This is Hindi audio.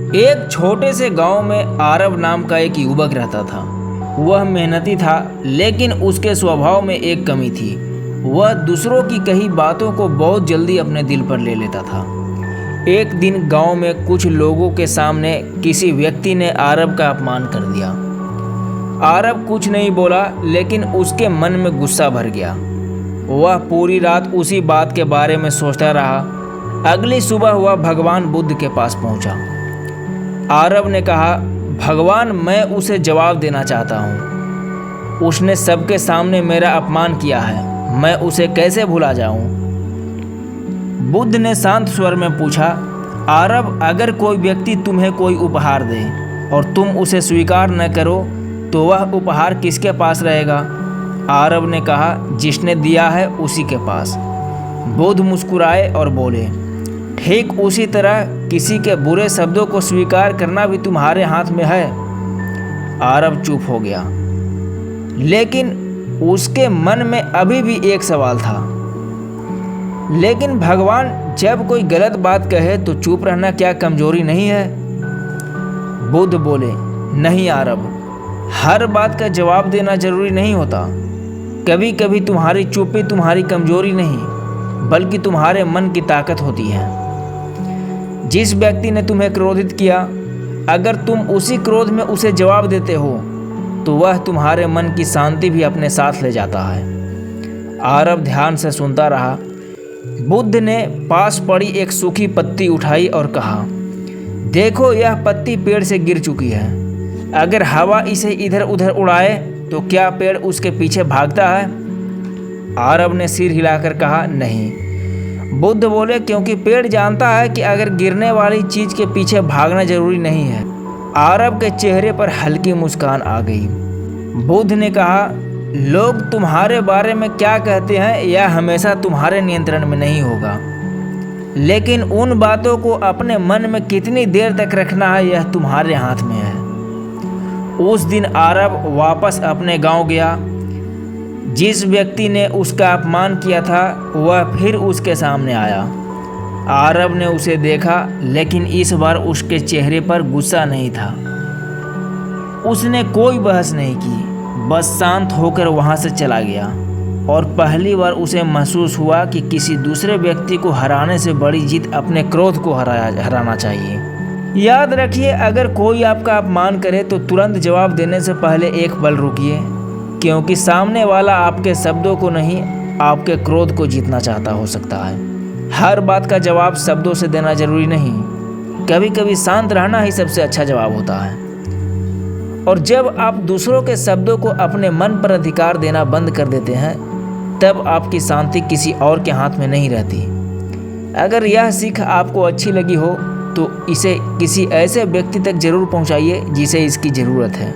एक छोटे से गांव में आरब नाम का एक युवक रहता था। वह मेहनती था, लेकिन उसके स्वभाव में एक कमी थी। वह दूसरों की कही बातों को बहुत जल्दी अपने दिल पर ले लेता था। एक दिन गांव में कुछ लोगों के सामने किसी व्यक्ति ने आरब का अपमान कर दिया। आरब कुछ नहीं बोला, लेकिन उसके मन में गुस्सा भर गया। वह पूरी रात उसी बात के बारे में सोचता रहा। अगली सुबह वह भगवान बुद्ध के पास पहुंचा। आरब ने कहा, भगवान, मैं उसे जवाब देना चाहता हूँ। उसने सबके सामने मेरा अपमान किया है, मैं उसे कैसे भुला जाऊँ। बुद्ध ने शांत स्वर में पूछा, आरब, अगर कोई व्यक्ति तुम्हें कोई उपहार दे और तुम उसे स्वीकार न करो तो वह उपहार किसके पास रहेगा। आरब ने कहा, जिसने दिया है उसी के पास। बुद्ध मुस्कुराए और बोले, ठीक उसी तरह किसी के बुरे शब्दों को स्वीकार करना भी तुम्हारे हाथ में है। आरब चुप हो गया, लेकिन उसके मन में अभी भी एक सवाल था। लेकिन भगवान, जब कोई गलत बात कहे तो चुप रहना क्या कमजोरी नहीं है। बुद्ध बोले, नहीं आरब, हर बात का जवाब देना जरूरी नहीं होता। कभी कभी तुम्हारी चुप्पी तुम्हारी कमजोरी नहीं, बल्कि तुम्हारे मन की ताकत होती है। जिस व्यक्ति ने तुम्हें क्रोधित किया, अगर तुम उसी क्रोध में उसे जवाब देते हो तो वह तुम्हारे मन की शांति भी अपने साथ ले जाता है। आरब ध्यान से सुनता रहा। बुद्ध ने पास पड़ी एक सूखी पत्ती उठाई और कहा, देखो, यह पत्ती पेड़ से गिर चुकी है। अगर हवा इसे इधर उधर उड़ाए तो क्या पेड़ उसके पीछे भागता है। आरब ने सिर हिलाकर कहा, नहीं। बुद्ध बोले, क्योंकि पेड़ जानता है कि अगर गिरने वाली चीज के पीछे भागना जरूरी नहीं है। आरब के चेहरे पर हल्की मुस्कान आ गई। बुद्ध ने कहा, लोग तुम्हारे बारे में क्या कहते हैं यह हमेशा तुम्हारे नियंत्रण में नहीं होगा, लेकिन उन बातों को अपने मन में कितनी देर तक रखना है यह तुम्हारे हाथ में है। उस दिन आरब वापस अपने गांव गया। जिस व्यक्ति ने उसका अपमान किया था वह फिर उसके सामने आया। आरब ने उसे देखा, लेकिन इस बार उसके चेहरे पर गुस्सा नहीं था। उसने कोई बहस नहीं की, बस शांत होकर वहां से चला गया। और पहली बार उसे महसूस हुआ कि किसी दूसरे व्यक्ति को हराने से बड़ी जीत अपने क्रोध को हराना चाहिए। याद रखिए, अगर कोई आपका अपमान करे तो तुरंत जवाब देने से पहले एक पल रुकिए, क्योंकि सामने वाला आपके शब्दों को नहीं, आपके क्रोध को जीतना चाहता हो सकता है। हर बात का जवाब शब्दों से देना जरूरी नहीं, कभी कभी शांत रहना ही सबसे अच्छा जवाब होता है। और जब आप दूसरों के शब्दों को अपने मन पर अधिकार देना बंद कर देते हैं, तब आपकी शांति किसी और के हाथ में नहीं रहती। अगर यह सीख आपको अच्छी लगी हो तो इसे किसी ऐसे व्यक्ति तक जरूर पहुंचाइए जिसे इसकी ज़रूरत है।